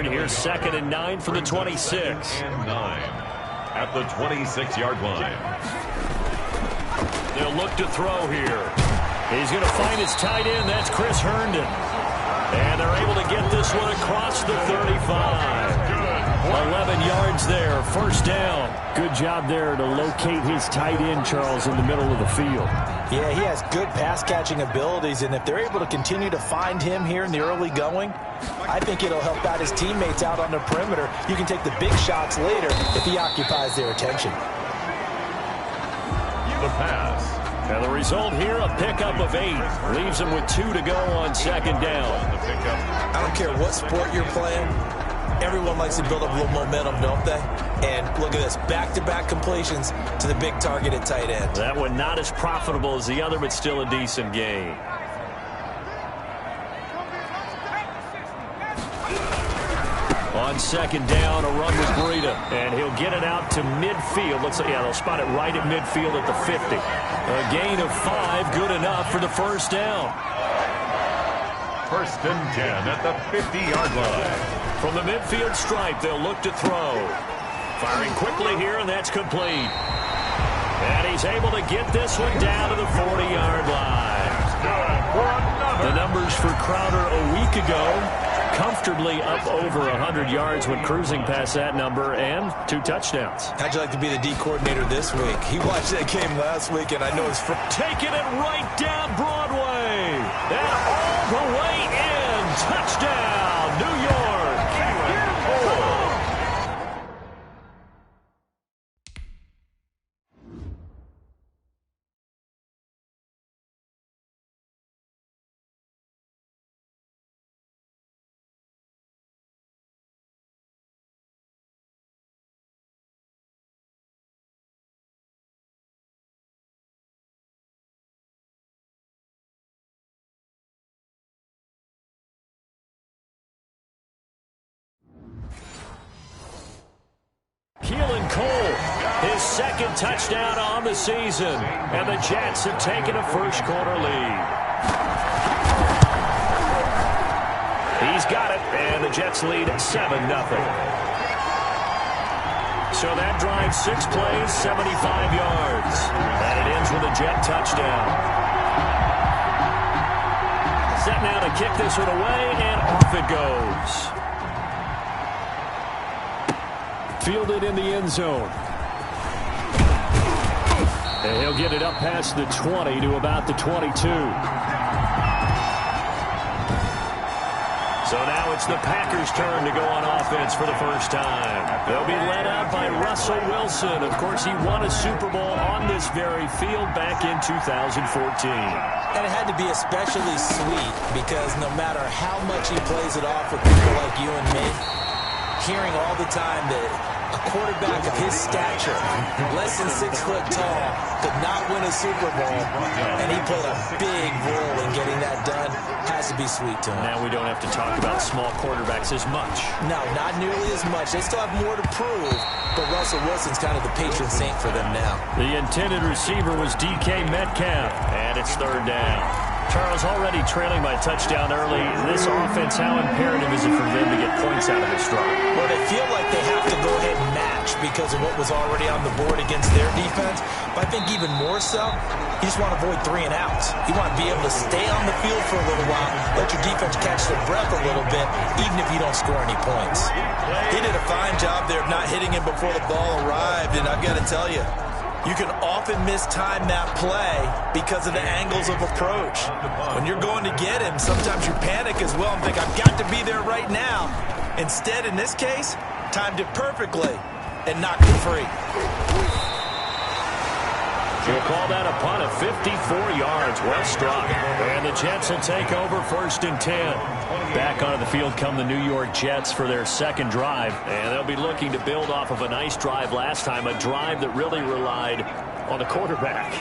Here's 2nd and 9 for the 26. 2nd and 9 at the 26-yard line. They'll look to throw here. He's going to find his tight end. That's Chris Herndon. And they're able to get this one across the 35. 11 yards there, first down. Good job there to locate his tight end, Charles, in the middle of the field. Yeah, he has good pass-catching abilities, and if they're able to continue to find him here in the early going, I think it'll help out his teammates out on the perimeter. You can take the big shots later if he occupies their attention. The pass. And the result here, a pickup of 8. Leaves him with 2 to go on 2nd down. The pickup. I don't care what sport you're playing. Everyone likes to build up a little momentum, don't they? And look at this, back-to-back completions to the big target at tight end. That one not as profitable as the other, but still a decent gain. On 2nd down, a run with Breida. And he'll get it out to midfield. Looks like, yeah, they'll spot it right at midfield at the 50. A gain of 5, good enough for the first down. 1st and 10 at the 50-yard line. From the midfield stripe, they'll look to throw. Firing quickly here, and that's complete. And he's able to get this one down to the 40-yard line. The numbers for Crowder a week ago, comfortably up over 100 yards when cruising past that number, and 2 touchdowns. How'd you like to be the D coordinator this week? He watched that game last week, and I know it's taking it right down Broadway. And all the way in. Touchdown, New York. Keelan Cole, his 2nd touchdown on the season. And the Jets have taken a first-quarter lead. He's got it, and the Jets lead at 7-0. So that drive, 6 plays, 75 yards. And it ends with a Jet touchdown. Set now to kick this one away, and off it goes. Fielded in the end zone. And he'll get it up past the 20 to about the 22. So now it's the Packers' turn to go on offense for the first time. They'll be led out by Russell Wilson. Of course, he won a Super Bowl on this very field back in 2014. And it had to be especially sweet because no matter how much he plays it off with people like you and me, hearing all the time that a quarterback of his stature, less than 6 foot tall, could not win a Super Bowl, and he played a big role in getting that done, has to be sweet to him. Now we don't have to talk about small quarterbacks as much. No, not nearly as much. They still have more to prove, but Russell Wilson's kind of the patron saint for them now. The intended receiver was DK Metcalf, and it's 3rd down. Charles, already trailing by a touchdown early. This offense, how imperative is it for them to get points out of this drive? Well, they feel like they have to go ahead and match because of what was already on the board against their defense. But I think even more so, you just want to avoid 3 and outs. You want to be able to stay on the field for a little while, let your defense catch their breath a little bit, even if you don't score any points. He did a fine job there of not hitting him before the ball arrived, and I've got to tell you, you can often mistime that play because of the angles of approach. When you're going to get him, sometimes you panic as well and think, I've got to be there right now. Instead, in this case, timed it perfectly and knocked it free. He'll call that a punt of 54 yards. Well struck. And the Jets will take over 1st and 10. Back onto the field come the New York Jets for their 2nd drive. And they'll be looking to build off of a nice drive last time, a drive that really relied on the quarterback.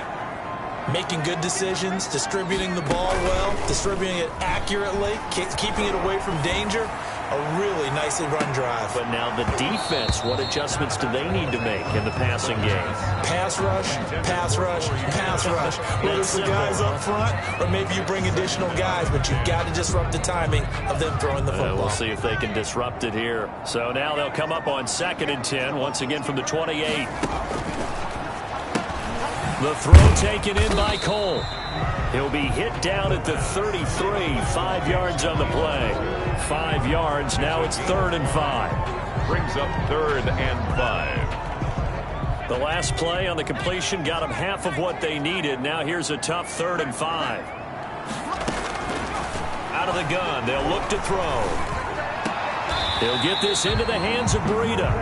Making good decisions, distributing the ball well, distributing it accurately, keeping it away from danger. A really nicely run drive. But now the defense, what adjustments do they need to make in the passing game? Pass rush, pass rush, pass rush. Whether it's the guys up front or maybe you bring additional guys, but you've got to disrupt the timing of them throwing the football. We'll see if they can disrupt it here. So now they'll come up on 2nd and 10, once again from the 28. The throw taken in by Cole. He'll be hit down at the 33, 5 yards on the play. 5 yards, now it's 3rd and 5. Brings up 3rd and 5. The last play on the completion got them half of what they needed. Now here's a tough 3rd and 5. Out of the gun, they'll look to throw. He'll get this into the hands of Breida.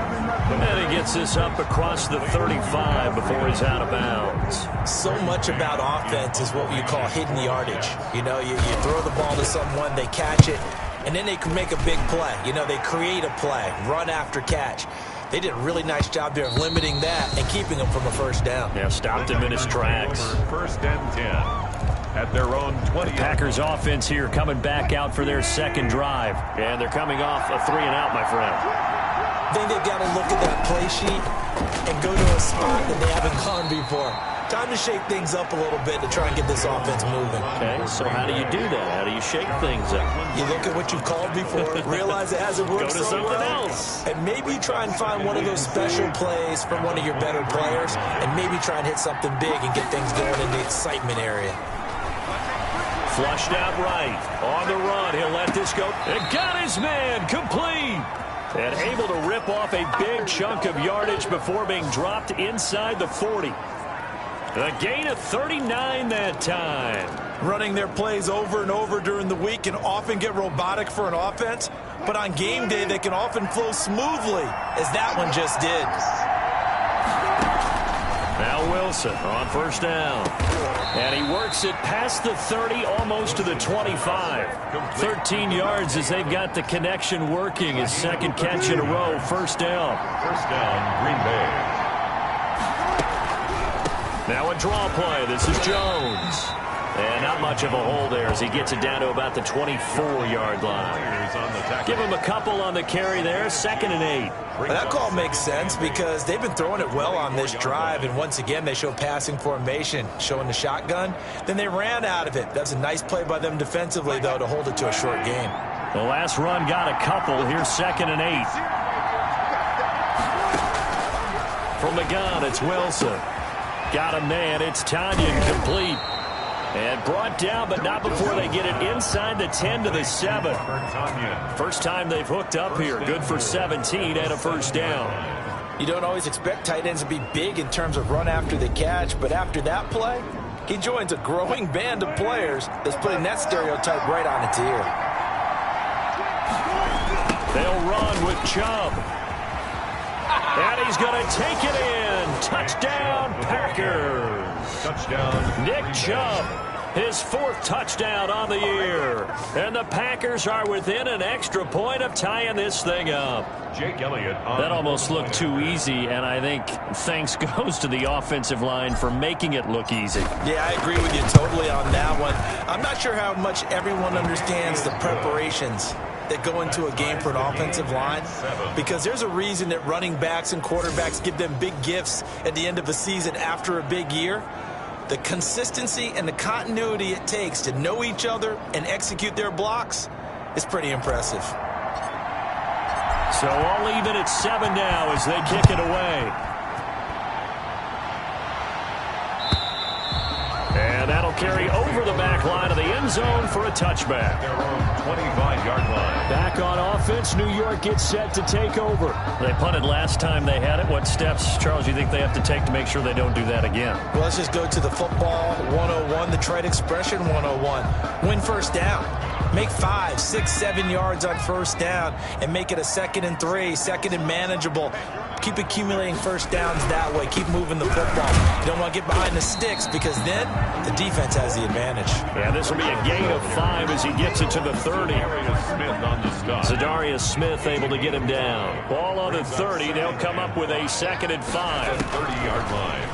And he gets this up across the 35 before he's out of bounds. So much about offense is what you call hidden yardage. You know, you throw the ball to someone, they catch it, and then they can make a big play. You know, they create a play, run after catch. They did a really nice job there of limiting that and keeping him from a first down. Yeah, stopped him in his tracks. 1st and 10. At their own 20. Packers offense here coming back out for their 2nd drive. And they're coming off a 3-and-out, my friend. I think they've got to look at that play sheet and go to a spot that they haven't gone before. Time to shake things up a little bit to try and get this offense moving. Okay, so how do you do that? How do you shake things up? You look at what you've called before, realize it hasn't worked Go to so something well, else. and maybe try and find one of those special plays from one of your better players, and maybe try and hit something big and get things going in the excitement area. Flushed out right. On the run, he'll let this go. And got his man complete. And able to rip off a big chunk of yardage before being dropped inside the 40. A gain of 39 that time. Running their plays over and over during the week can often get robotic for an offense, but on game day they can often flow smoothly, as that one just did. Now Wilson on 1st down. And he works it past the 30, almost to the 25. 13 yards as they've got the connection working. His 2nd catch in a row, 1st down. 1st down, Green Bay. Now a draw play. This is Jones. And not much of a hole there as he gets it down to about the 24-yard line. Give him a couple on the carry there. 2nd and 8. Well, that call makes sense because they've been throwing it well on this drive, and once again they show passing formation, showing the shotgun. Then they ran out of it. That's a nice play by them defensively, though, to hold it to a short game. The last run got a couple. Here's 2nd and 8. From the gun, it's Wilson. Got a man. It's Tanyan complete. And brought down, but not before they get it inside the 10 to the 7. First time they've hooked up here. Good for 17 and a 1st down. You don't always expect tight ends to be big in terms of run after the catch, but after that play, he joins a growing band of players that's putting that stereotype right on its ear. They'll run with Chubb. And he's going to take it in. Touchdown, Packers. Touchdown. Nick Chubb, his 4th touchdown on the year. And the Packers are within an extra point of tying this thing up. Jake Elliott. That almost looked too easy, and I think thanks goes to the offensive line for making it look easy. Yeah, I agree with you totally on that one. I'm not sure how much everyone understands the preparations that go into a game for an offensive line, because there's a reason that running backs and quarterbacks give them big gifts at the end of a season after a big year. The consistency and the continuity it takes to know each other and execute their blocks is pretty impressive. So all even at 7 now as they kick it away. And that'll carry over the back line of the end zone for a touchback. Their own 25-yard line. Back on offense, New York gets set to take over. They punted last time they had it. What steps, Charles, you think they have to take to make sure they don't do that again? Well, let's just go to the football 101, the trade expression 101. Win 1st down. Make 5, 6, 7 yards on 1st down and make it a 2nd and 3, 2nd and manageable. Keep accumulating 1st downs that way. Keep moving the football. You don't want to get behind the sticks because then the defense has the advantage. Yeah, this will be a gain of 5 as he gets it to the 30. Smith on the stop. Zadarius Smith able to get him down. Ball on the 30. They'll come up with a 2nd and 5. 30-yard line.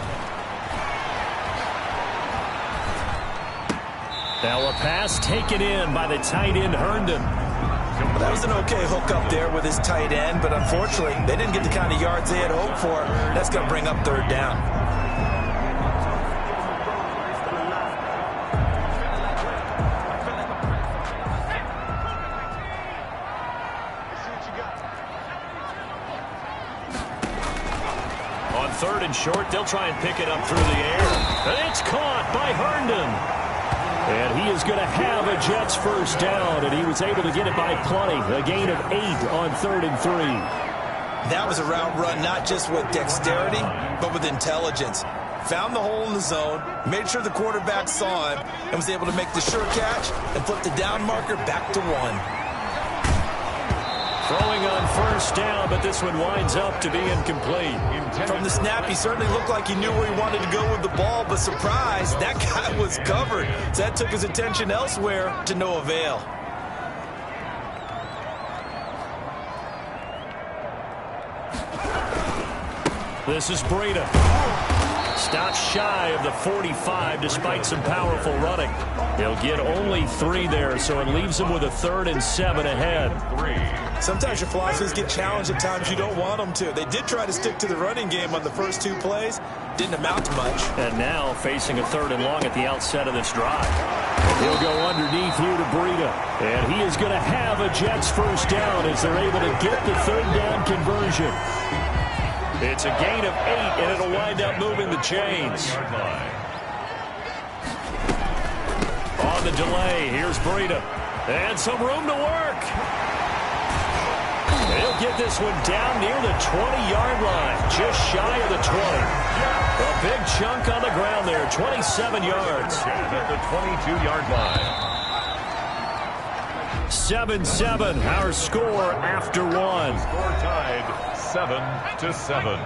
Now a pass taken in by the tight end Herndon. That was an okay hook up there with his tight end, but unfortunately, they didn't get the kind of yards they had hoped for. That's going to bring up third down. On third and short, they'll try and pick it up through the air. And it's caught by Herndon. And he is going to have a Jets first down, and he was able to get it by plenty. A gain of 8 on 3rd and 3. That was a route run not just with dexterity, but with intelligence. Found the hole in the zone, made sure the quarterback saw him, and was able to make the sure catch and flip the down marker back to 1. Throwing on first down, but this one winds up to be incomplete. From the snap, he certainly looked like he knew where he wanted to go with the ball, but surprise, that guy was covered. So that took his attention elsewhere to no avail. This is Breida. Stops shy of the 45 despite some powerful running. He'll get only 3 there, so it leaves him with a 3rd and 7 ahead. Sometimes your philosophies get challenged at times you don't want them to. They did try to stick to the running game on the first 2 plays. Didn't amount to much. And now facing a 3rd and long at the outset of this drive. He'll go underneath here to Breida. And he is going to have a Jets first down as they're able to get the 3rd down conversion. It's a gain of 8, and it'll wind up moving the chains. On the delay, here's Breida. And some room to work. He'll get this one down near the 20-yard line, just shy of the 20. A big chunk on the ground there, 27 yards. At the 22-yard line. 7-7, our score after 1. Score tied 7-7.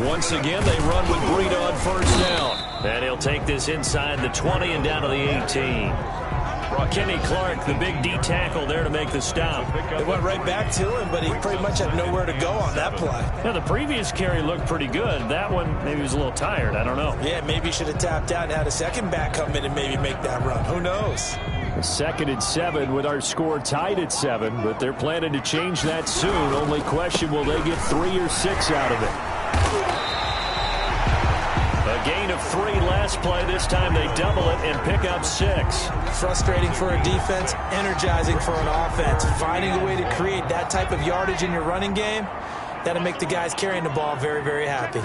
Once again, they run with Breida on first down. And he'll take this inside the 20 and down to the 18. Kenny Clark, the big D tackle there to make the stop. They went right back to him, but he pretty much had nowhere to go on that play. Yeah, the previous carry looked pretty good. That one, maybe he was a little tired. I don't know. Yeah, maybe he should have tapped out and had a second back come in and maybe make that run. Who knows? 2nd and 7 with our score tied at 7, but they're planning to change that soon. Only question, will they get 3 or 6 out of it? A gain of 3 last play. This time they double it and pick up 6. Frustrating for a defense, energizing for an offense. Finding a way to create that type of yardage in your running game, that'll make the guys carrying the ball very, very happy.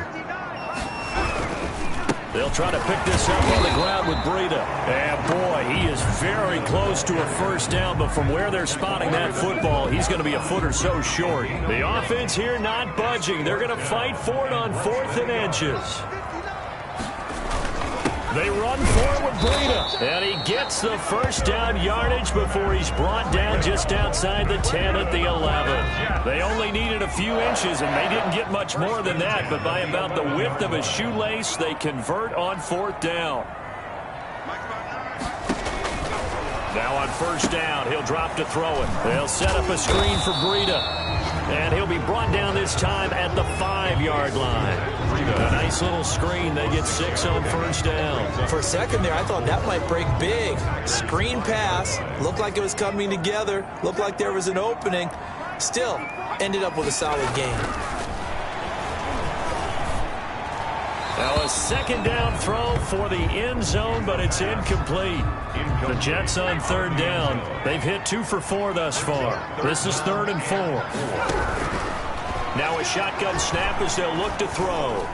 They'll try to pick this up on the ground with Breida. And boy, he is very close to a first down, but from where they're spotting that football, he's going to be a foot or so short. The offense here not budging. They're going to fight for it on 4th and inches. They run forward with Breida, and he gets the first down yardage before he's brought down just outside the 10 at the 11. They only needed a few inches, and they didn't get much more than that, but by about the width of a shoelace, they convert on 4th down. Now on first down, he'll drop to throw it. They'll set up a screen for Breida, and he'll be brought down this time at the 5-yard line. A nice little screen. They get 6 on first down. For a second there, I thought that might break big. Screen pass. Looked like it was coming together. Looked like there was an opening. Still, ended up with a solid gain. Now a 2nd down throw for the end zone, but it's incomplete. The Jets on 3rd down. They've hit 2 for 4 thus far. This is 3rd and 4. Now a shotgun snap as they'll look to throw.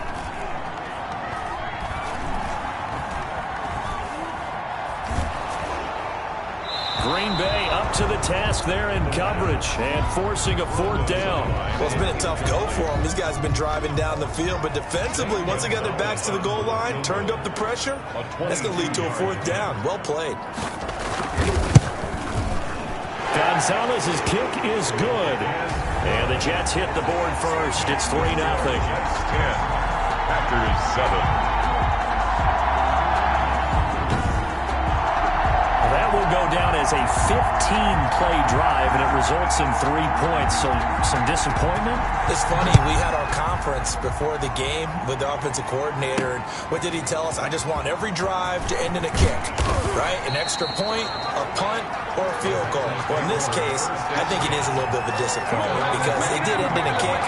Green Bay up to the task there in coverage and forcing a 4th down. Well, it's been a tough go for them. These guys have been driving down the field, but defensively, once they got their backs to the goal line, turned up the pressure, that's going to lead to a 4th down. Well played. Gonzalez's kick is good. And the Jets hit the board first. It's 3-0. Jets 10 after 7. That will go down as was a 15-play drive, and it results in 3 points. So some disappointment? It's funny. We had our conference before the game with the offensive coordinator. And what did he tell us? I just want every drive to end in a kick, right? An extra point, a punt, or a field goal. Well, in this case, I think it is a little bit of a disappointment because it did end in a kick,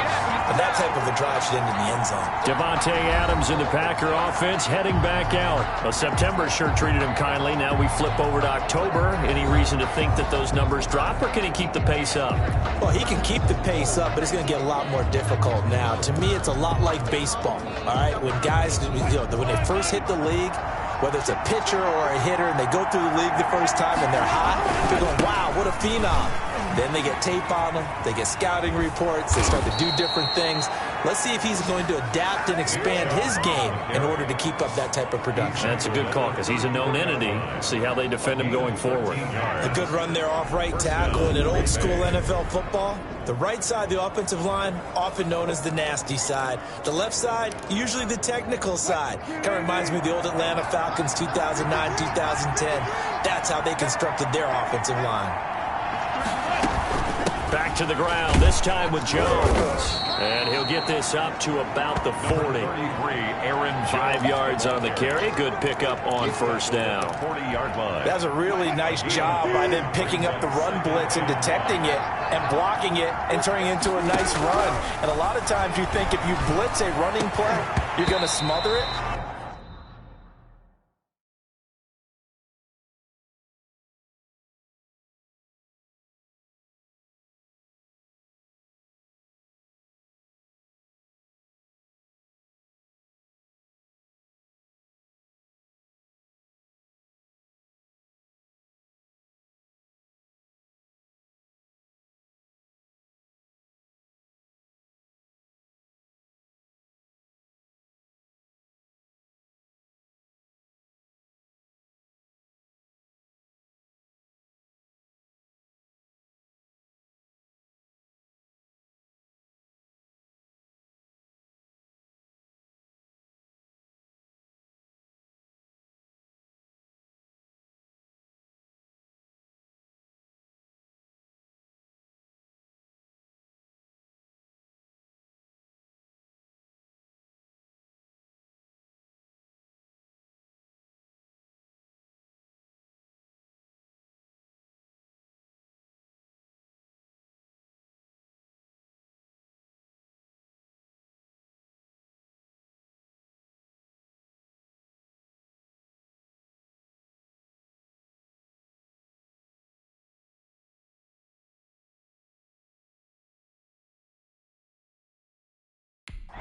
but that type of a drive should end in the end zone. Davante Adams in the Packer offense heading back out. Well, September sure treated him kindly. Now we flip over to October. Any reason to think that those numbers drop, or can he keep the pace up? Well, he can keep the pace up, but it's going to get a lot more difficult now. To me, it's a lot like baseball, all right? When guys, when they first hit the league, whether it's a pitcher or a hitter, and they go through the league the first time and they're hot, they're going, wow, what a phenom. Then they get tape on them, they get scouting reports, they start to do different things. Let's see if he's going to adapt and expand his game in order to keep up that type of production. That's a good call because he's a known entity. See how they defend him going forward. A good run there off right tackle. In an old school NFL football, the right side of the offensive line, often known as the nasty side. The left side, usually the technical side. Kind of reminds me of the old Atlanta Falcons 2009, 2010. That's how they constructed their offensive line. Back to the ground, this time with Jones. And he'll get this up to about the 40. 5 yards on the carry. Good pickup on first down. 40-yard line. That's a really nice job by them picking up the run blitz and detecting it and blocking it and turning it into a nice run. And a lot of times you think if you blitz a running play, you're going to smother it.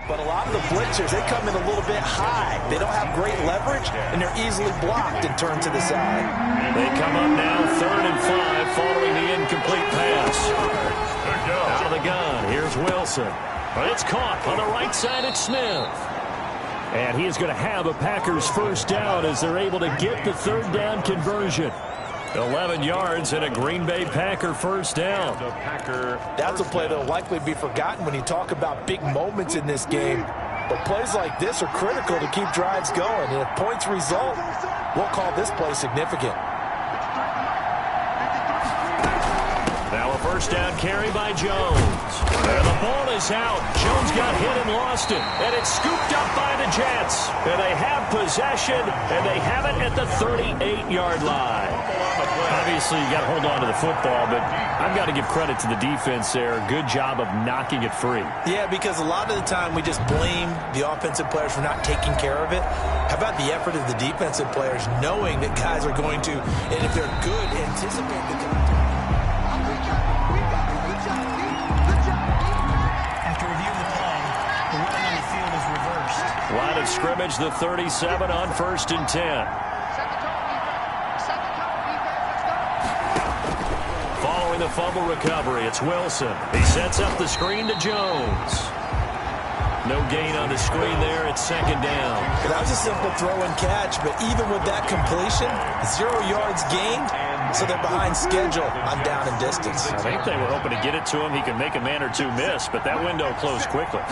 But a lot of the blitzers, they come in a little bit high. They don't have great leverage, and they're easily blocked and turned to the side. They come up now, 3rd and 5, following the incomplete pass. Out of the gun, here's Wilson. But it's caught on the right side at Smith. And he is going to have a Packers first down as they're able to get the 3rd down conversion. 11 yards and a Green Bay Packer first down. That's a play that will likely be forgotten when you talk about big moments in this game. But plays like this are critical to keep drives going. And if points result, we'll call this play significant. Now a first down carry by Jones. And the ball is out. Jones got hit and lost it. And it's scooped up by the Jets. And they have possession, and they have it at the 38-yard line. Obviously, you got to hold on to the football, but I've got to give credit to the defense there. Good job of knocking it free. Yeah, because a lot of the time we just blame the offensive players for not taking care of it. How about the effort of the defensive players knowing that guys are going to, and if they're good, anticipate the contact. After reviewing the play, the running on the field is reversed. Line of scrimmage, the 37 on 1st and 10. Following the fumble recovery, it's Wilson. He sets up the screen to Jones. No gain on the screen there. It's 2nd down. That was a simple throw and catch, but even with that completion, 0 yards gained, so they're behind schedule on down and distance. I think they were hoping to get it to him. He could make a man or two miss, but that window closed quickly.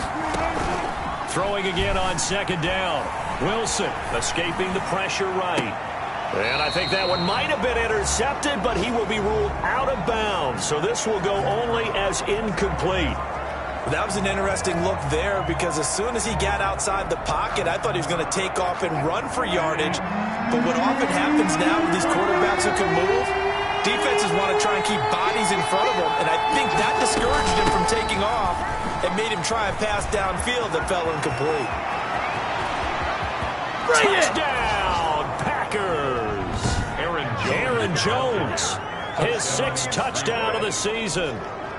Throwing again on 2nd down. Wilson escaping the pressure right. And I think that one might have been intercepted, but he will be ruled out of bounds. So this will go only as incomplete. That was an interesting look there because as soon as he got outside the pocket, I thought he was going to take off and run for yardage. But what often happens now with these quarterbacks who can move, defenses want to try and keep bodies in front of them. And I think that discouraged him from taking off and made him try a pass downfield that fell incomplete. Touchdown, Packers! Aaron Jones, his 6th touchdown of the season.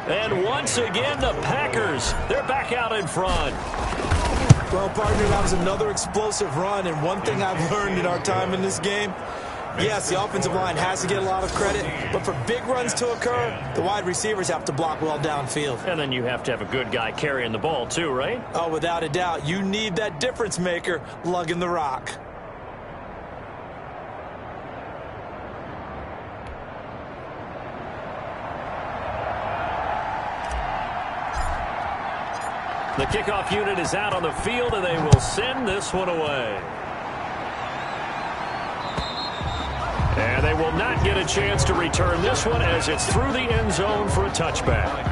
And once again, the Packers, they're back out in front. Well, partner, that was another explosive run. And one thing I've learned in our time in this game, yes, the offensive line has to get a lot of credit, but for big runs to occur, the wide receivers have to block well downfield. And then you have to have a good guy carrying the ball too, right? Oh, without a doubt. You need that difference maker lugging the rock. The kickoff unit is out on the field, and they will send this one away. And they will not get a chance to return this one as it's through the end zone for a touchback.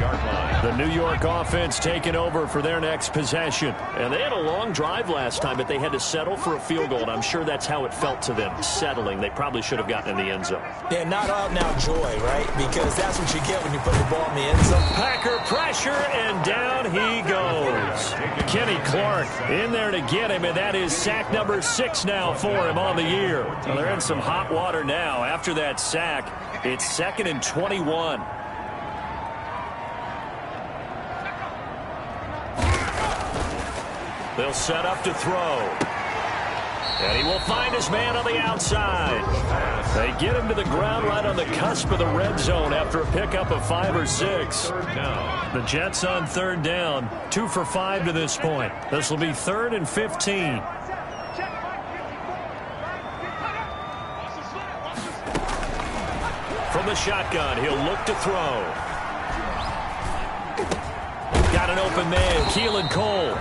The New York offense taking over for their next possession. And they had a long drive last time, but they had to settle for a field goal, and I'm sure that's how it felt to them, settling. They probably should have gotten in the end zone. Yeah, not out-and-out joy, right? Because that's what you get when you put the ball in the end zone. Packer pressure, and down he goes. Kenny Clark in there to get him, and that is sack number 6 now for him on the year. Well, they're in some hot water now. After that sack, it's 2nd and 21. They'll set up to throw. And he will find his man on the outside. They get him to the ground right on the cusp of the red zone after a pickup of 5 or 6. The Jets on 3rd down, 2 for 5 to this point. This will be 3rd and 15. From the shotgun, he'll look to throw. Got an open man, Keelan Cole.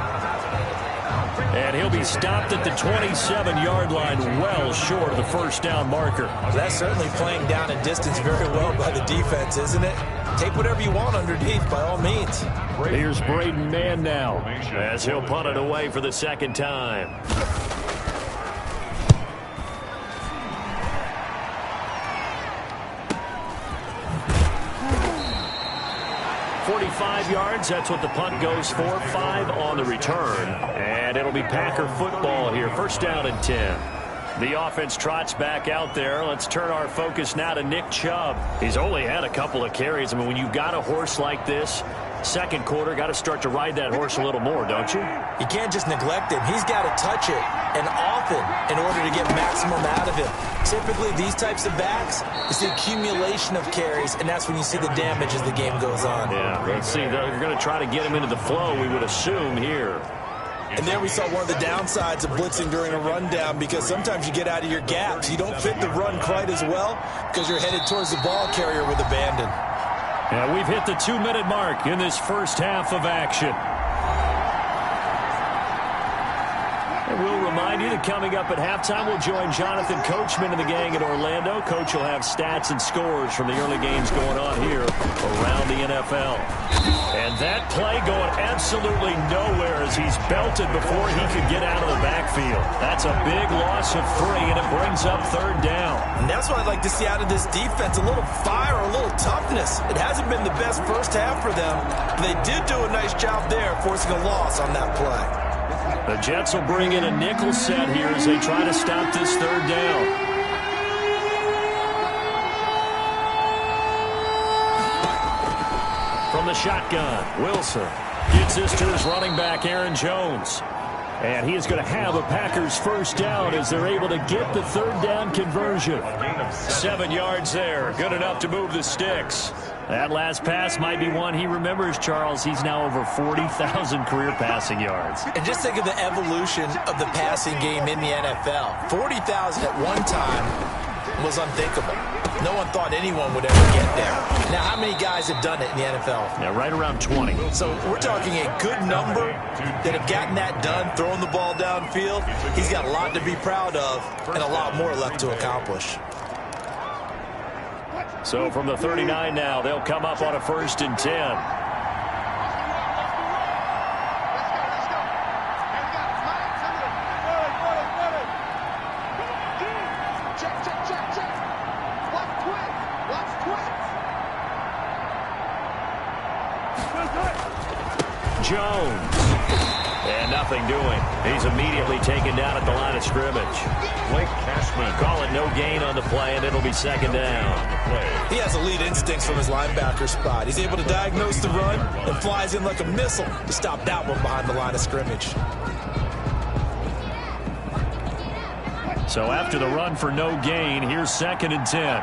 And he'll be stopped at the 27-yard line, well short of the first down marker. That's certainly playing down in distance very well by the defense, isn't it? Take whatever you want underneath, by all means. Here's Braden Mann now, as he'll punt it away for the 2nd time. 45 yards, that's what the punt goes for. 5 on the return. And it'll be Packer football here. 1st down and 10. The offense trots back out there. Let's turn our focus now to Nick Chubb. He's only had a couple of carries. I mean, when you've got a horse like this, 2nd quarter, got to start to ride that horse a little more, don't you? You can't just neglect him. He's got to touch it, and often, in order to get maximum out of him. Typically, these types of backs, it's the accumulation of carries, and that's when you see the damage as the game goes on. Yeah, let's see. They're going to try to get him into the flow, we would assume, here. And there we saw one of the downsides of blitzing during a rundown, because sometimes you get out of your gaps. You don't fit the run quite as well because you're headed towards the ball carrier with abandon. Yeah, we've hit the 2-minute mark in this first half of action. And we'll remind you that coming up at halftime, we'll join Jonathan Coachman and the gang in Orlando. Coach will have stats and scores from the early games going on here around the NFL. And that play going absolutely nowhere as he's belted before he could get out of the backfield. That's a big loss of 3, and it brings up 3rd down. And that's what I'd like to see out of this defense, a little fire, a little toughness. It hasn't been the best first half for them. They did do a nice job there, forcing a loss on that play. The Jets will bring in a nickel set here as they try to stop this 3rd down. From the shotgun, Wilson gets this to his running back, Aaron Jones. And he is going to have a Packers 1st down as they're able to get the 3rd down conversion. 7 yards there, good enough to move the sticks. That last pass might be one he remembers, Charles. He's now over 40,000 career passing yards. And just think of the evolution of the passing game in the NFL. 40,000 at one time. was unthinkable. No one thought anyone would ever get there. Now, how many guys have done it in the NFL? Yeah, right around 20. So we're talking a good number that have gotten that done, throwing the ball downfield. He's got a lot to be proud of and a lot more left to accomplish. So from the 39 now, they'll come up on a 1st and 10. Jones. And nothing doing. He's immediately taken down at the line of scrimmage. Blake Cashman. Call it no gain on the play, and it'll be 2nd down. He has elite instincts from his linebacker spot. He's able to diagnose the run and flies in like a missile to stop that one behind the line of scrimmage. So after the run for no gain, here's 2nd and 10.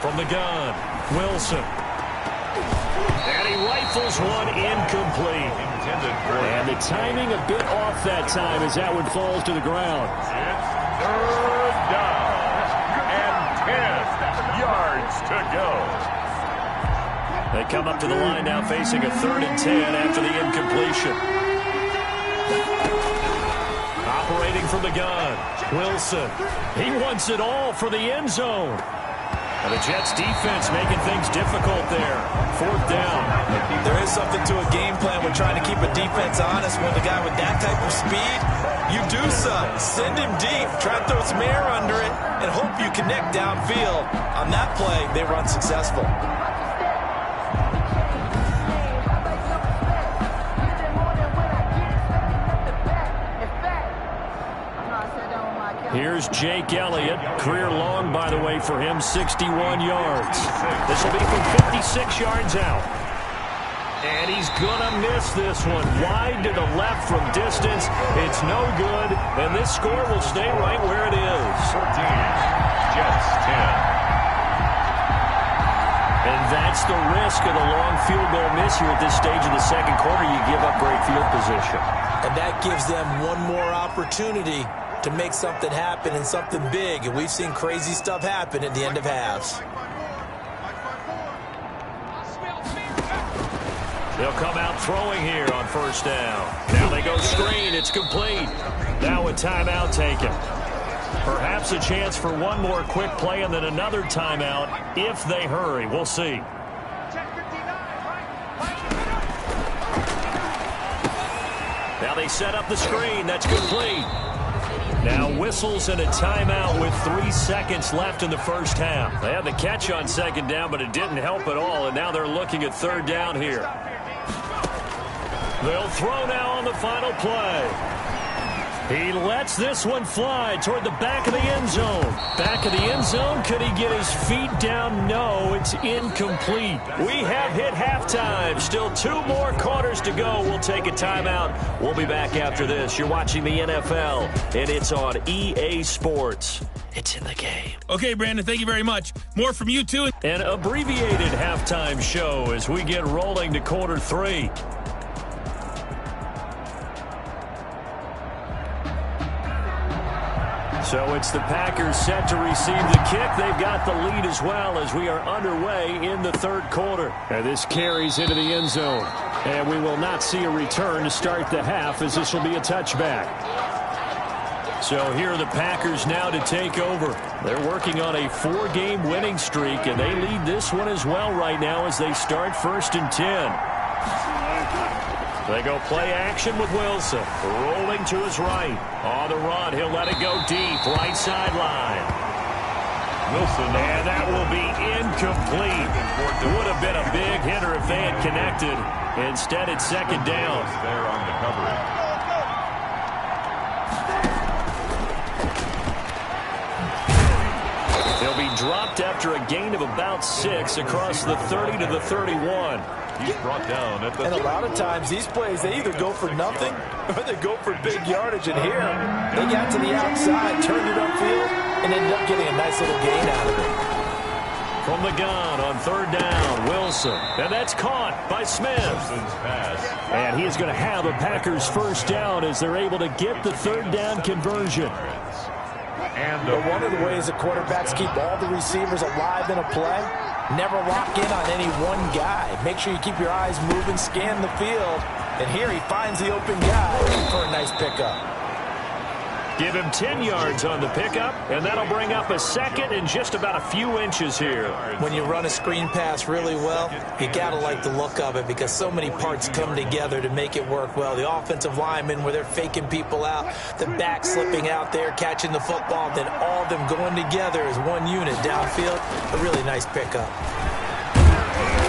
From the gun, Wilson. And he rifles one incomplete. And the timing a bit off that time as that one falls to the ground. It's 3rd down and 10 yards to go. They come up to the line now facing a 3rd and 10 after the incompletion. Operating from the gun, Wilson. He wants it all for the end zone. And the Jets defense making things difficult there. 4th down. There is something to a game plan when trying to keep a defense honest. When the guy with that type of speed, you do something. Send him deep. Try to throw some air under it and hope you connect downfield. On that play, they were unsuccessful. Here's Jake Elliott. Career long, by the way, for him, 61 yards. This will be from 56 yards out. And he's going to miss this one. Wide to the left from distance. It's no good. And this score will stay right where it is. 14. Jets 10. And that's the risk of the long field goal miss here at this stage of the 2nd quarter. You give up great field position. And that gives them one more opportunity to make something happen and something big. And we've seen crazy stuff happen at the end of halves. They'll come out throwing here on 1st down. Now they go screen. It's complete. Now a timeout taken. Perhaps a chance for one more quick play and then another timeout if they hurry. We'll see. Now they set up the screen. That's complete. Now whistles and a timeout with 3 seconds left in the 1st half. They had the catch on 2nd down, but it didn't help at all, and now they're looking at 3rd down here. They'll throw now on the final play. He lets this one fly toward the back of the end zone. Back of the end zone. Could he get his feet down? No, it's incomplete. We have hit halftime. Still 2 more quarters to go. We'll take a timeout. We'll be back after this. You're watching the NFL, and it's on EA Sports. It's in the game. Okay, Brandon, thank you very much. More from you, too. An abbreviated halftime show as we get rolling to quarter 3. So it's the Packers set to receive the kick. They've got the lead as well as we are underway in the 3rd quarter. And this carries into the end zone. And we will not see a return to start the half as this will be a touchback. So here are the Packers now to take over. They're working on a 4-game winning streak, and they lead this one as well right now as they start 1st and 10. They go play action with Wilson. Rolling to his right. On the run, he'll let it go deep. Right sideline. Wilson. And that will be incomplete. Would have been a big hitter if they had connected. Instead, it's 2nd down. There on the coverage. They'll be dropped after a gain of about 6 across the 30 to the 31. He's brought down at the And a lot of times these plays, they either go for nothing or they go for big yardage. And here, they got to the outside, turned it upfield, and ended up getting a nice little gain out of it. From the gun on third down, Wilson. And that's caught by Smith. And he is going to have a Packers first down as they're able to get the third down conversion. And one of the ways the quarterbacks keep all the receivers alive in a play, never lock in on any one guy. Make sure you keep your eyes moving, scan the field. And here he finds the open guy for a nice pickup. Give him 10 yards on the pickup, and that'll bring up a second and just about a few inches here. When you run a screen pass really well, you got to like the look of it because so many parts come together to make it work well. The offensive linemen where they're faking people out, the back slipping out there, catching the football, then all of them going together as one unit downfield. A really nice pickup.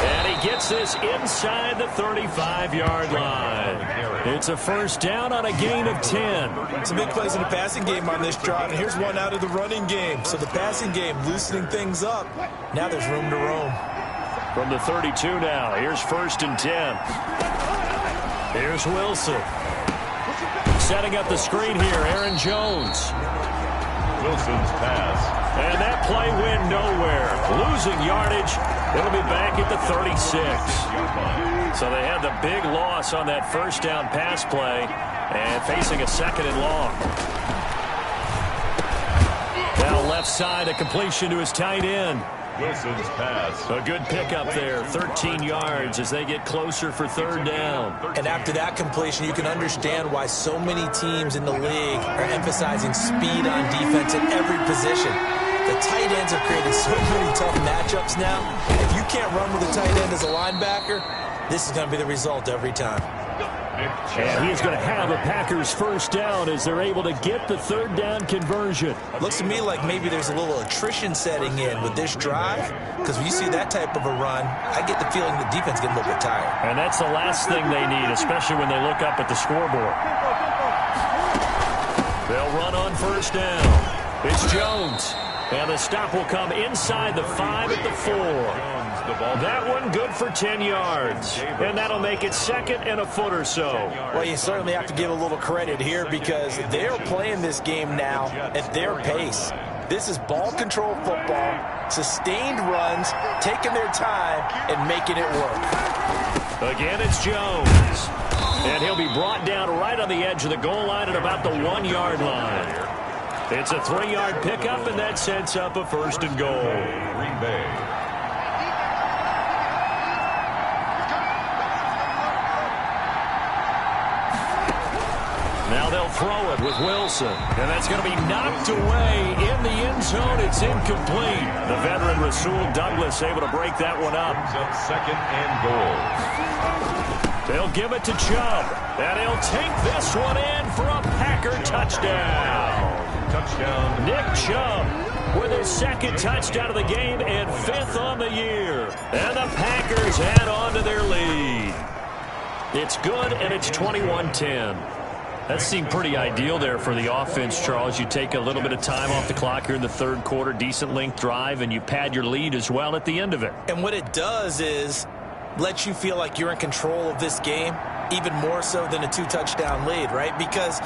And he gets this inside the 35-yard line. It's a first down on a gain of 10. Some big plays in the passing game on this drive, and here's one out of the running game. So the passing game loosening things up. Now there's room to roam. From the 32 now, here's first and 10. Here's Wilson. Setting up the screen here, Aaron Jones. Wilson's pass. And that play went nowhere. Losing yardage. It'll be back at the 36. So they had the big loss on that first down pass play and facing a second and long. Now left side, a completion to his tight end. Wilson's pass. A good pickup there, 13 yards as they get closer for third down. And after that completion, you can understand why so many teams in the league are emphasizing speed on defense at every position. The tight ends have created so many tough matchups now. If you can't run with a tight end as a linebacker, this is going to be the result every time. And he's going to have a Packers first down as they're able to get the third down conversion. Looks to me like maybe there's a little attrition setting in with this drive, because when you see that type of a run, I get the feeling the defense getting a little bit tired. And that's the last thing they need, especially when they look up at the scoreboard. They'll run on first down. It's Jones. And the stop will come inside the 5 at the 4. That one good for 10 yards. And that'll make it second and a foot or so. Well, you certainly have to give a little credit here because they're playing this game now at their pace. This is ball control football, sustained runs, taking their time, and making it work. Again, it's Jones. And he'll be brought down right on the edge of the goal line at about the 1 yard line. It's a 3-yard pickup, and that sets up a first and goal. Green Bay. Now they'll throw it with Wilson. And that's going to be knocked away in the end zone. It's incomplete. The veteran Rasul Douglas able to break that one up. Second and goal. They'll give it to Chubb. And he'll take this one in for a Packer touchdown. Touchdown. Nick Chubb with his second touchdown of the game and 5th on the year. And the Packers add on to their lead. It's good, and it's 21-10. That seemed pretty ideal there for the offense, Charles. You take a little bit of time off the clock here in the third quarter, decent length drive, and you pad your lead as well at the end of it. And what it does is let you feel like you're in control of this game, even more so than a 2-touchdown lead, right? Because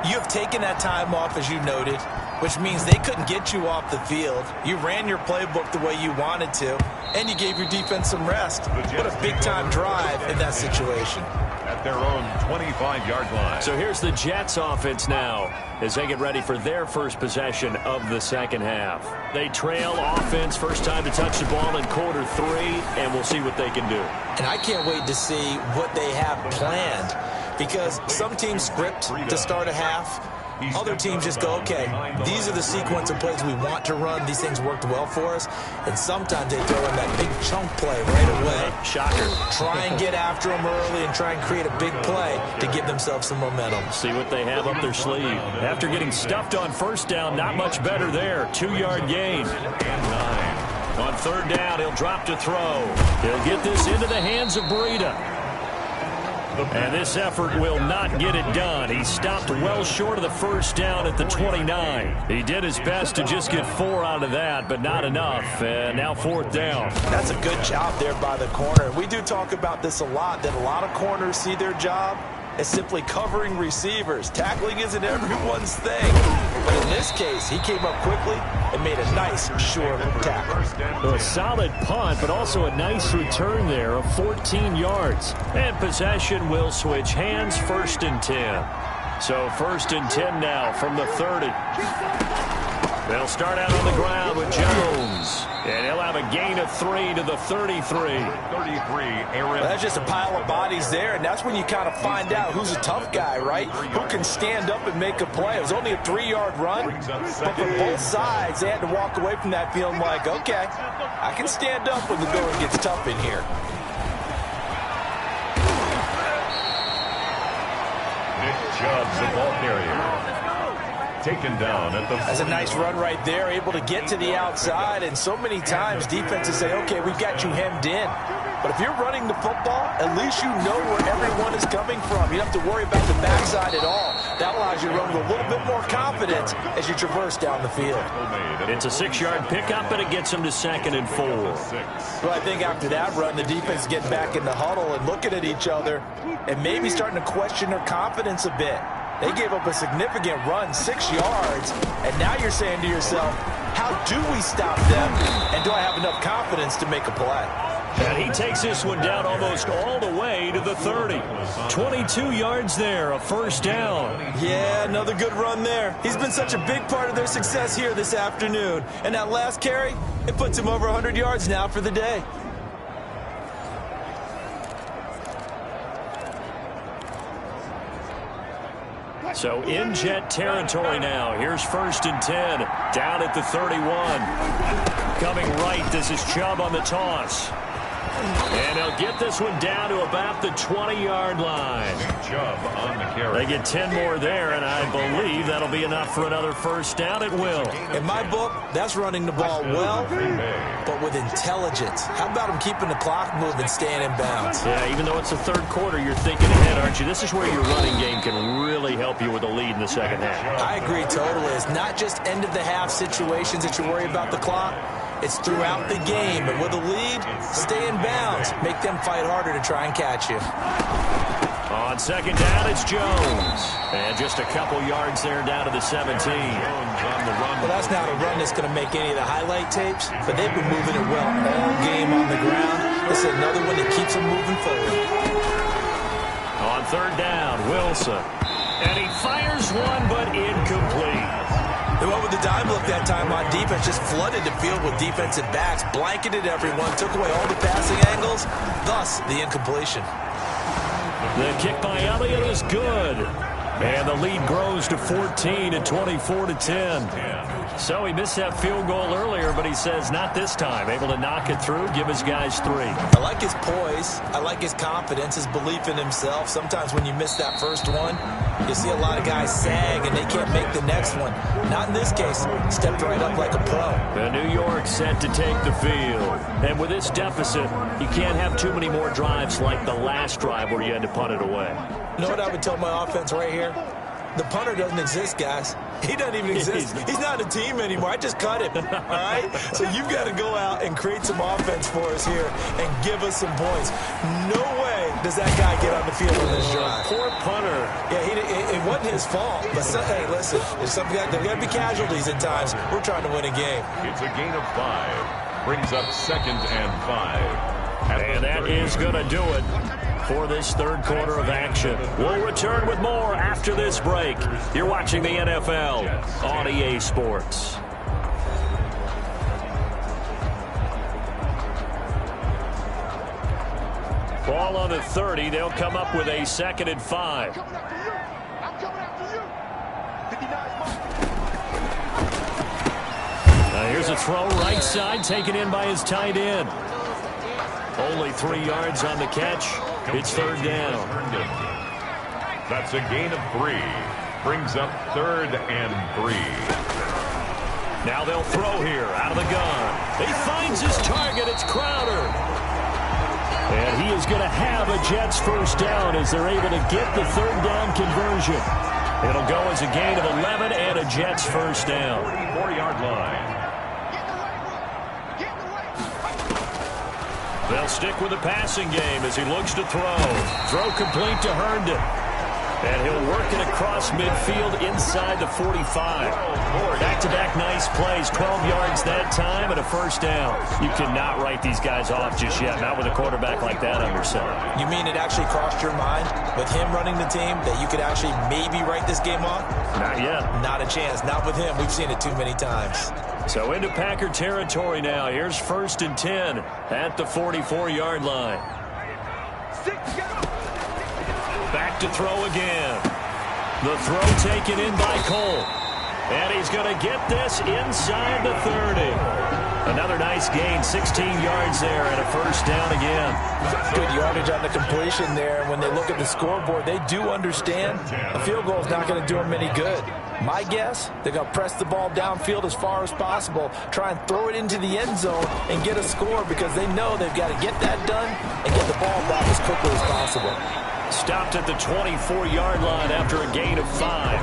you have taken that time off, as you noted, which means they couldn't get you off the field. You ran your playbook the way you wanted to, and you gave your defense some rest. What a big-time drive in that situation. At their own 25-yard line. So here's the Jets offense now as they get ready for their first possession of the second half. They trail offense, first time to touch the ball in quarter 3, and we'll see what they can do. And I can't wait to see what they have planned, because some teams script to start a half. Other teams just go, okay, these are the sequence of plays we want to run. These things worked well for us. And sometimes they throw in that big chunk play right away. Shocker. Try and get after them early and try and create a big play to give themselves some momentum. See what they have up their sleeve. After getting stuffed on first down, not much better there. 2-yard gain. On third down, he'll drop to throw. He'll get this into the hands of Breida. And this effort will not get it done. He stopped well short of the first down at the 29. He did his best to just get 4 out of that, but not enough. And now fourth down. That's a good job there by the corner. We do talk about this a lot, that a lot of corners see their job is simply covering receivers. Tackling isn't everyone's thing. But in this case, he came up quickly and made a nice, short tackle. A solid punt, but also a nice return there of 14 yards. And possession will switch hands, 1st and 10. So 1st and 10 now from the 30. They'll start out on the ground with Jones. And he'll have a gain of 3 to the 33. 33, Aaron. Well, that's just a pile of bodies there, and that's when you kind of find out who's a tough guy, right? Who can stand up and make a play. It was only a 3-yard run, but for both sides, they had to walk away from that feeling like, okay, I can stand up when the going gets tough in here. Nick Chubb, the ball carrier. Taken down at the... That's a nice run right there, able to get to the outside, and so many times defenses say, okay, we've got you hemmed in. But if you're running the football, at least you know where everyone is coming from. You don't have to worry about the backside at all. That allows you to run with a little bit more confidence as you traverse down the field. It's a 6-yard pickup, and it gets them to 2nd and 4. Well, I think after that run, the defense is getting back in the huddle and looking at each other and maybe starting to question their confidence a bit. They gave up a significant run, 6 yards, and now you're saying to yourself, how do we stop them, and do I have enough confidence to make a play? And he takes this one down almost all the way to the 30. 22 yards there, a 1st down. Yeah, another good run there. He's been such a big part of their success here this afternoon. And that last carry, it puts him over 100 yards now for the day. So in Jet territory now. Here's 1st and 10. Down at the 31. Coming right, this is Chubb on the toss. And they'll get this one down to about the 20-yard line. Chubb on the carry. They get 10 more there, and I believe that'll be enough for another 1st down. It will. In my book, that's running the ball well, but with intelligence. How about him keeping the clock moving, staying in bounds? Yeah, even though it's the 3rd quarter, you're thinking ahead, aren't you? This is where your running game can really help you with a lead in the 2nd half. I agree totally. It's not just end-of-the-half situations that you worry about the clock. It's throughout the game. And with a lead, stay in bounds. Make them fight harder to try and catch you. On 2nd down, it's Jones. And just a couple yards there down to the 17. Well, that's not a run that's going to make any of the highlight tapes, but they've been moving it well all game on the ground. This is another one that keeps them moving forward. On 3rd down, Wilson. And he fires one, but incomplete. They went with the dime look that time on defense, just flooded the field with defensive backs, blanketed everyone, took away all the passing angles, thus the incompletion. The kick by Elliott is good. And the lead grows to 14 and 24 to 10. So he missed that field goal earlier, but he says not this time. Able to knock it through, give his guys 3. I like his poise. I like his confidence, his belief in himself. Sometimes when you miss that first one, you see a lot of guys sag and they can't make the next one. Not in this case. Stepped right up like a pro. The New York set to take the field. And with this deficit, you can't have too many more drives like the last drive where you had to punt it away. You know what I would tell my offense right here? The punter doesn't exist, guys. He doesn't even exist. He's not a team anymore. I just cut him, all right? So you've got to go out and create some offense for us here and give us some points. No way does that guy get on the field in this drive. Poor punter. Yeah, it wasn't his fault. But, hey, listen, there's got to be casualties at times. We're trying to win a game. It's a gain of 5. Brings up 2nd and 5. And that is going to do it for this 3rd quarter of action. We'll return with more after this break. You're watching the NFL on EA Sports. Ball on the 30. They'll come up with a 2nd and 5. Now here's a throw right side, taken in by his tight end. Only 3 yards on the catch. It's 3rd down. That's a gain of 3. Brings up 3rd and 3. Now they'll throw here out of the gun. He finds his target. It's Crowder. And he is going to have a Jets 1st down as they're able to get the 3rd down conversion. It'll go as a gain of 11 and a Jets 1st down. 44-yard line. They'll stick with the passing game as he looks to throw. Throw complete to Herndon. And he'll work it across midfield inside the 45. Back-to-back nice plays, 12 yards that time and a first down. You cannot write these guys off just yet, not with a quarterback like that under center. You mean it actually crossed your mind with him running the team that you could actually maybe write this game off? Not yet. Not a chance. Not with him. We've seen it too many times. So into Packer territory now. Here's 1st and 10 at the 44-yard line. Back to throw again. The throw taken in by Cole. And he's going to get this inside the 30. Another nice gain, 16 yards there and a first down again. Good yardage on the completion there. When they look at the scoreboard, they do understand a field goal is not going to do them any good. My guess, they're going to press the ball downfield as far as possible, try and throw it into the end zone and get a score because they know they've got to get that done and get the ball back as quickly as possible. Stopped at the 24-yard line after a gain of 5.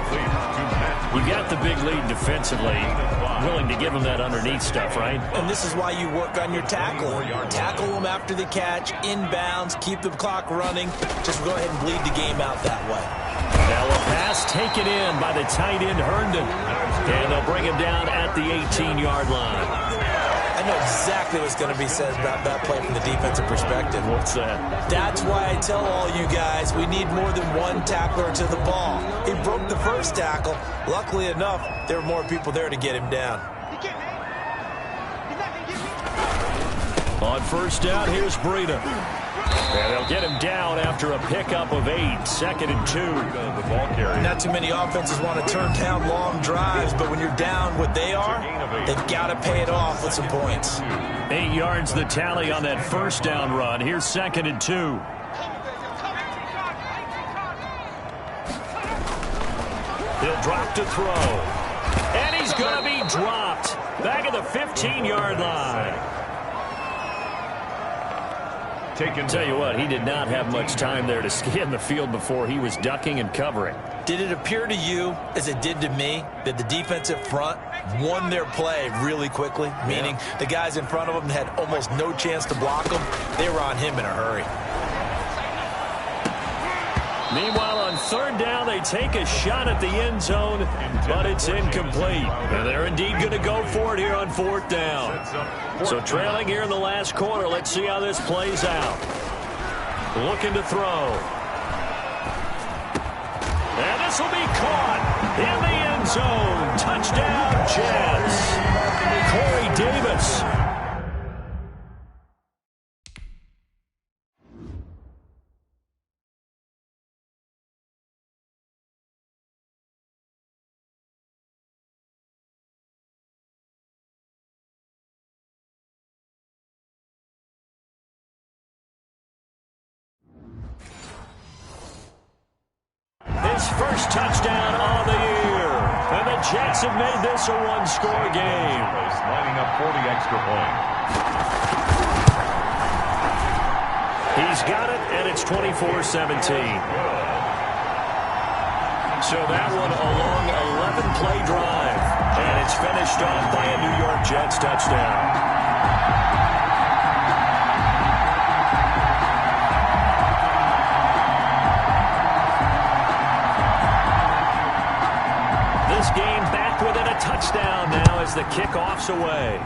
You got the big lead defensively. Willing to give them that underneath stuff, right? And this is why you work on your tackling. Tackle them after the catch, inbounds, keep the clock running. Just go ahead and bleed the game out that way. Now a pass taken in by the tight end Herndon. And they'll bring him down at the 18-yard line. I know exactly what's going to be said about that play from the defensive perspective. What's that? That's why I tell all you guys we need more than one tackler to the ball. He broke the first tackle. Luckily enough, there were more people there to get him down. On first down, here's Breida. And they'll get him down after a pickup of 8, 2nd and 2. The ball carrier. Not too many offenses want to turn down long drives, but when you're down what they are, they've got to pay it off with some points. 8 yards the tally on that first down run. Here's 2nd and 2. He'll drop to throw. And he's going to be dropped. Back at the 15-yard line. Tell you what, he did not have much time there to scan the field before he was ducking and covering. Did it appear to you, as it did to me, that the defensive front won their play really quickly? Meaning the guys in front of them had almost no chance to block him. They were on him in a hurry. Meanwhile, on third down, they take a shot at the end zone, but it's incomplete. And they're indeed going to go for it here on 4th down. So trailing here in the last quarter, let's see how this plays out. Looking to throw. And this will be caught in the end zone. Touchdown, Jets. Corey Davis. His first touchdown of the year. And the Jets have made this a one-score game. Lining up 40 extra points. He's got it, and it's 24-17. So that one a long 11-play drive. And it's finished off by a New York Jets touchdown. Game back within a touchdown now as the kickoff's away.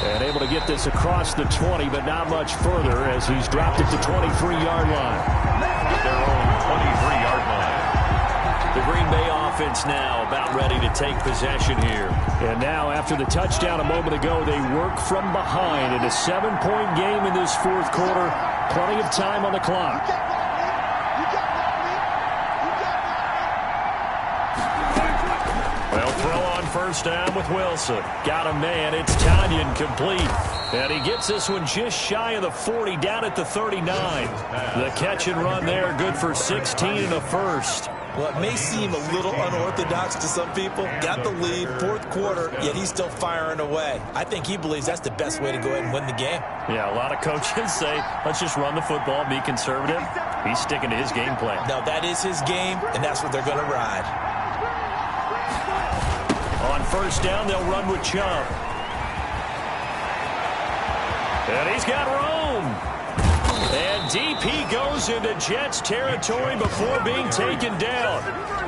And able to get this across the 20, but not much further as he's dropped it to 23-yard line. Their own 23-yard line. The Green Bay offense now about ready to take possession here. And now after the touchdown a moment ago, they work from behind in a 7-point game in this 4th quarter. Plenty of time on the clock. Well, throw on first down with Wilson. Got a man. It's Tanyan complete. And he gets this one just shy of the 40, down at the 39. The catch and run there, good for 16 and a first. Well, it may seem a little unorthodox to some people. Got the lead, 4th quarter, yet he's still firing away. I think he believes that's the best way to go ahead and win the game. Yeah, a lot of coaches say, let's just run the football, be conservative. He's sticking to his game plan. Now, that is his game, and that's what they're going to ride. On first down, they'll run with Chubb. And he's got room. And deep he goes into Jets territory before being taken down.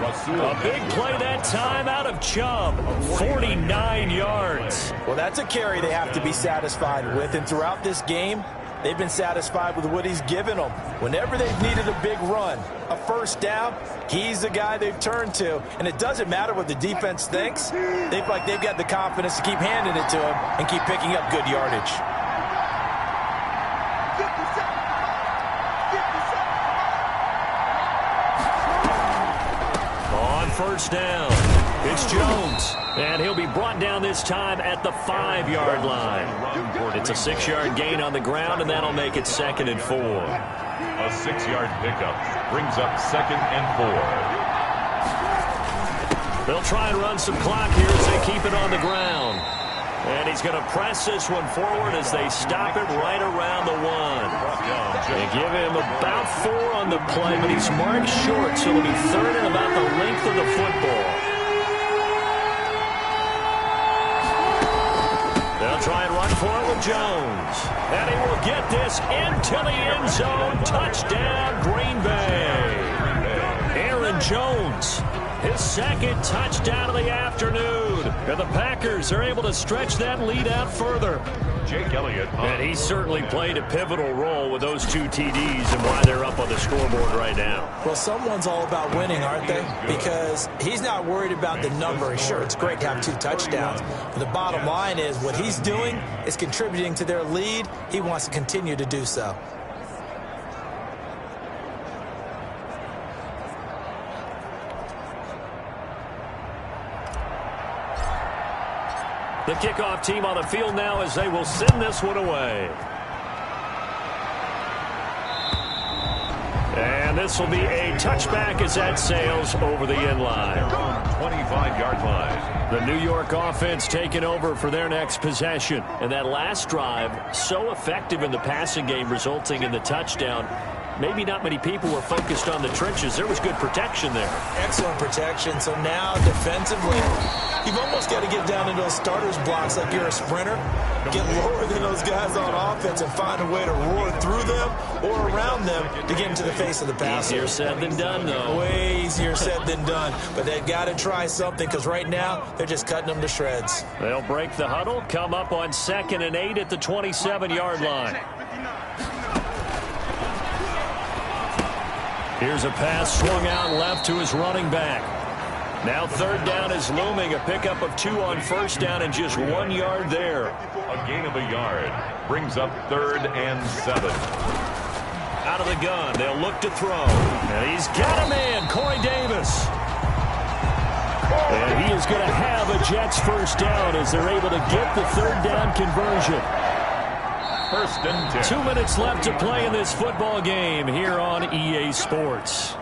A big play that time out of Chubb, 49 yards. Well, that's a carry they have to be satisfied with, and throughout this game, they've been satisfied with what he's given them. Whenever they've needed a big run, a first down, he's the guy they've turned to. And it doesn't matter what the defense thinks. They feel like they've got the confidence to keep handing it to him and keep picking up good yardage. On first down, it's Jones. And he'll be brought down this time at the 5-yard line. It's a 6-yard gain on the ground, and that'll make it 2nd and 4. A 6-yard pickup brings up 2nd and 4. They'll try and run some clock here as they keep it on the ground. And he's going to press this one forward as they stop it right around the 1. They give him about 4 on the play, but he's marked short, so it'll be 3rd and about the length of the football. They'll try and run for it with Jones. And he will get this into the end zone. Touchdown, Green Bay. Aaron Jones, his 2nd touchdown of the afternoon. And the Packers are able to stretch that lead out further. Jake Elliott. And he certainly played a pivotal role with those 2 TDs and why they're up on the scoreboard right now. Well, someone's all about winning, aren't they? Because he's not worried about the number. Sure, it's great to have 2 touchdowns. But the bottom line is what he's doing is contributing to their lead. He wants to continue to do so. The kickoff team on the field now as they will send this one away. And this will be a touchback as that sails over the end line. 25-yard line. The New York offense taking over for their next possession. And that last drive, so effective in the passing game, resulting in the touchdown. Maybe not many people were focused on the trenches. There was good protection there. Excellent protection. So now defensively, you've almost got to get down into those starters blocks like you're a sprinter. Get lower than those guys on offense and find a way to roar through them or around them to get into the face of the passer. Easier said than done, though. Way easier said than done. But they've got to try something because right now they're just cutting them to shreds. They'll break the huddle, come up on 2nd and 8 at the 27-yard line. Here's a pass swung out left to his running back. Now 3rd down is looming. A pickup of 2 on first down and just 1 yard there. A gain of a yard brings up 3rd and 7. Out of the gun, they'll look to throw. And he's got a man, Corey Davis. And he is going to have a Jets first down as they're able to get the 3rd down conversion. 1st and 10. 2 minutes left to play in this football game here on EA Sports.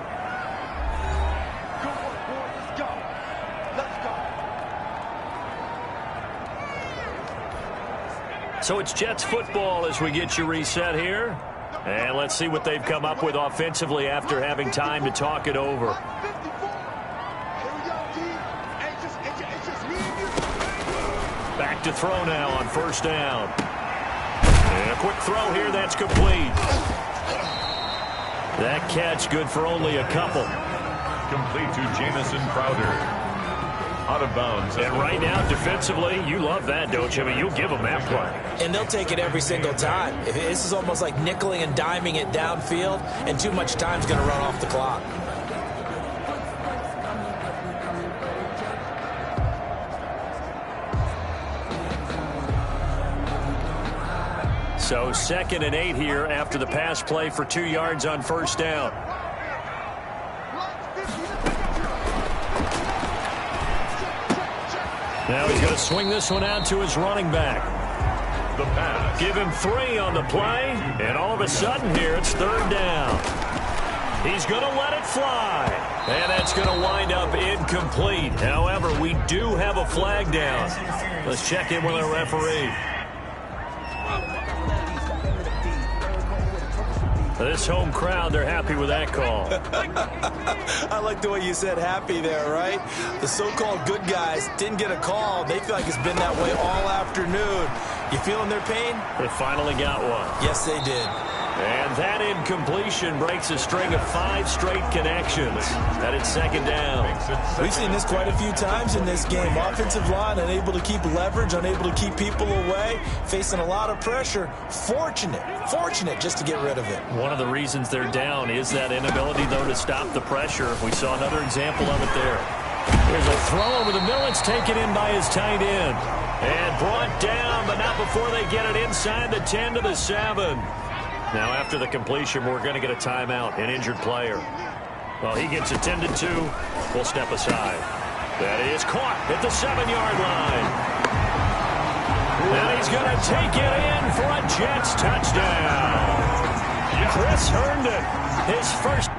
So it's Jets football as we get you reset here. And let's see what they've come up with offensively after having time to talk it over. Back to throw now on first down. And a quick throw here, that's complete. That catch good for only a couple. Complete to Jamison Crowder. Out of bounds. And right now, defensively, you love that, don't you? I mean, you'll give them that play. And they'll take it every single time. This is almost like nickeling and diming it downfield, and too much time's going to run off the clock. So 2nd and 8 here after the pass play for 2 yards on first down. Now he's going to swing this one out to his running back. The pass. Give him 3 on the play, and all of a sudden here it's 3rd down. He's going to let it fly, and that's going to wind up incomplete. However, we do have a flag down. Let's check in with our referee. This home crowd, they're happy with that call. I like the way you said happy there, right? The so-called good guys didn't get a call. They feel like it's been that way all afternoon. You feeling their pain? They finally got one. Yes, they did. And that incompletion breaks a string of 5 straight connections. That is second down. We've seen this quite a few times in this game. Offensive line unable to keep leverage, unable to keep people away, facing a lot of pressure. Fortunate just to get rid of it. One of the reasons they're down is that inability, though, to stop the pressure. We saw another example of it there. Here's a throw over the middle. It's taken in by his tight end. And brought down, but not before they get it inside the 10 to the 7. Now, after the completion, we're going to get a timeout, an injured player. Well, he gets attended to. We'll step aside. That is caught at the 7-yard line. And he's going to take it in for a Jets touchdown. Chris Herndon, his first.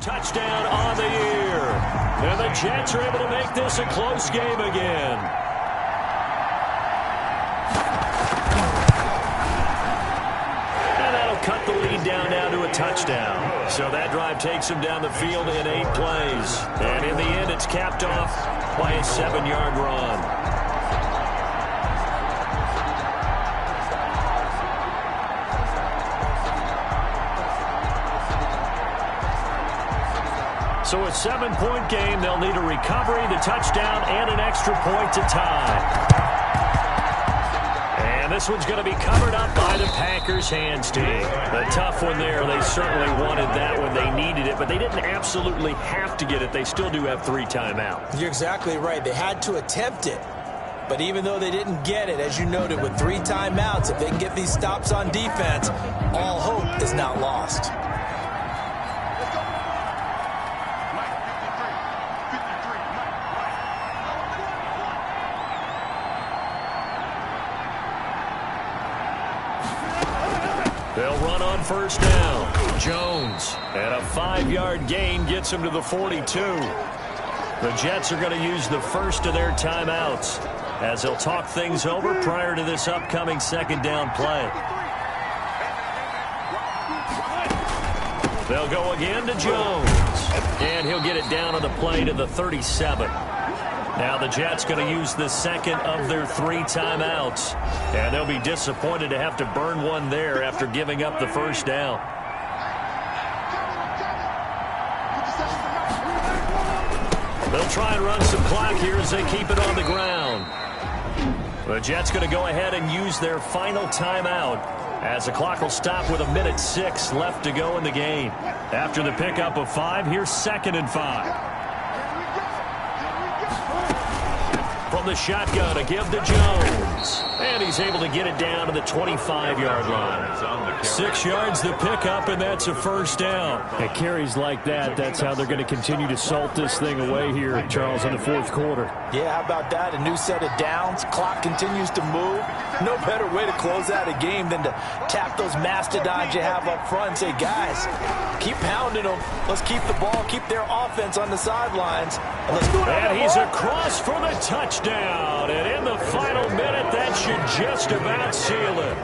Touchdown on the year. And the Jets are able to make this a close game again. And that'll cut the lead down now to a touchdown. So that drive takes them down the field in 8 plays. And in the end, it's capped off by a 7-yard run. So a 7-point game. They'll need a recovery, the touchdown, and an extra point to tie. And this one's going to be covered up by the Packers hands team. A tough one there. They certainly wanted that when they needed it, but they didn't absolutely have to get it. They still do have 3 timeouts. You're exactly right. They had to attempt it. But even though they didn't get it, as you noted, with 3 timeouts, if they can get these stops on defense, all hope is not lost. They'll run on first down. Jones, and a 5-yard gain gets him to the 42. The Jets are going to use the first of their timeouts as they'll talk things over prior to this upcoming second down play. They'll go again to Jones, and he'll get it down on the play to the 37. Now the Jets going to use the second of their 3 timeouts. And they'll be disappointed to have to burn one there after giving up the first down. They'll try and run some clock here as they keep it on the ground. The Jets going to go ahead and use their final timeout as the clock will stop with 1:06 left to go in the game. After the pickup of 5, here's 2nd and 5. From the shotgun, a give to Jones. And he's able to get it down to the 25-yard line. 6 yards the pickup, and that's a first down. At carries like that, that's how they're going to continue to salt this thing away here, Charles, in the 4th quarter. Yeah, how about that? A new set of downs. Clock continues to move. No better way to close out a game than to tap those mastodons you have up front and say, guys, keep pounding them. Let's keep the ball, keep their offense on the sidelines. And let's go. And he's across for the touchdown. And in the final minute, that should just about seal it.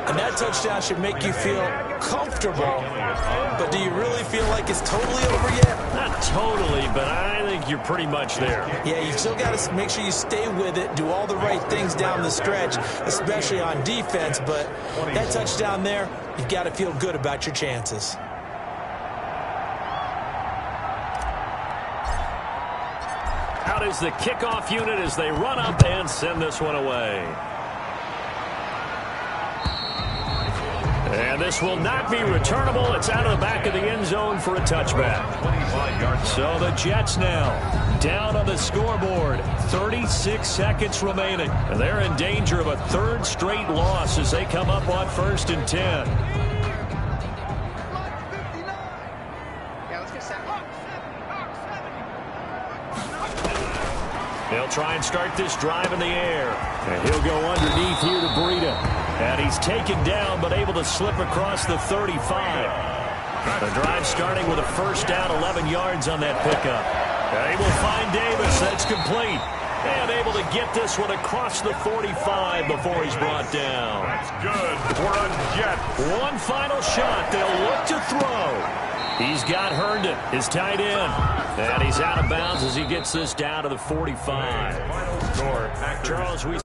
And that touchdown should make you feel comfortable. But do you really feel like it's totally over yet? Not totally, but I think you're pretty much there. Yeah, you still got to make sure you stay with it, do all the right things down the stretch, especially on defense. But that touchdown there, you've got to feel good about your chances. Out is the kickoff unit as they run up and send this one away. And this will not be returnable. It's out of the back of the end zone for a touchback. So the Jets now down on the scoreboard. 36 seconds remaining. And they're in danger of a 3rd straight loss as they come up on 1st and 10. They'll try and start this drive in the air. And he'll go underneath here to Breida. And he's taken down but able to slip across the 35. The drive starting with a first down, 11 yards on that pickup. And he will find Davis. That's complete. And able to get this one across the 45 before he's brought down. That's good for a Jet. One final shot. They'll look to throw. He's got Herndon, his tight end. And he's out of bounds as he gets this down to the 45. Final score, Packers. Charles, we